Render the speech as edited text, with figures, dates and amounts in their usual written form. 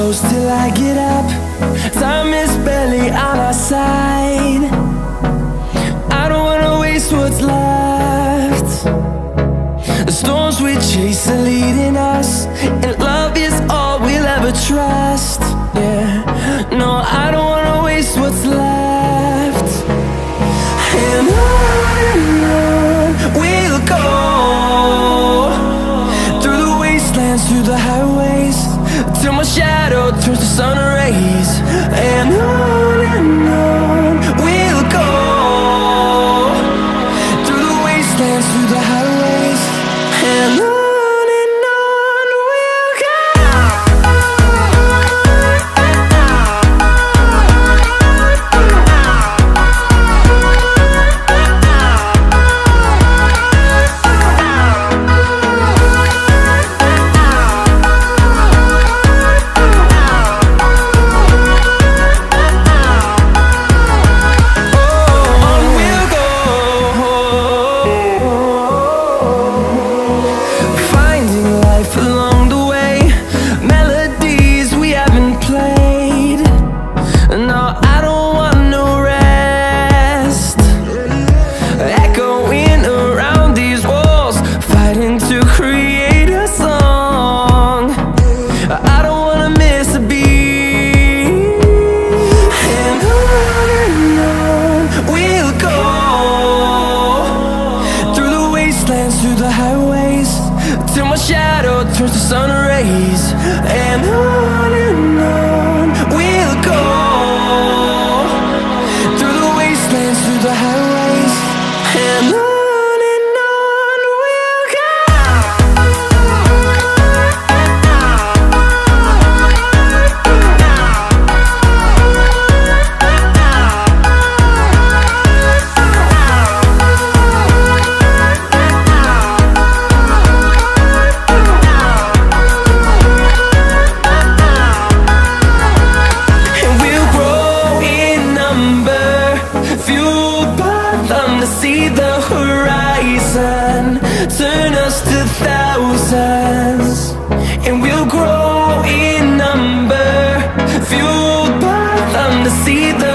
close till I get up. Time is barely on our side. I don't wanna waste what's left. The storms we chase are leading us, and love is all we'll ever trust. Yeah, no, I don't wanna waste what's left. And on we'll go, through the wastelands, through the highways, till my shadow turns to sun rays. And on we'll go, through the wastelands, through the highways, and on we'll go. Through the highways, till my shadow turns to sun rays. And on we'll go, through the wastelands, through the highways, and on we'll go. See the horizon turn us to thousands, and we'll grow in number, fueled by them to see the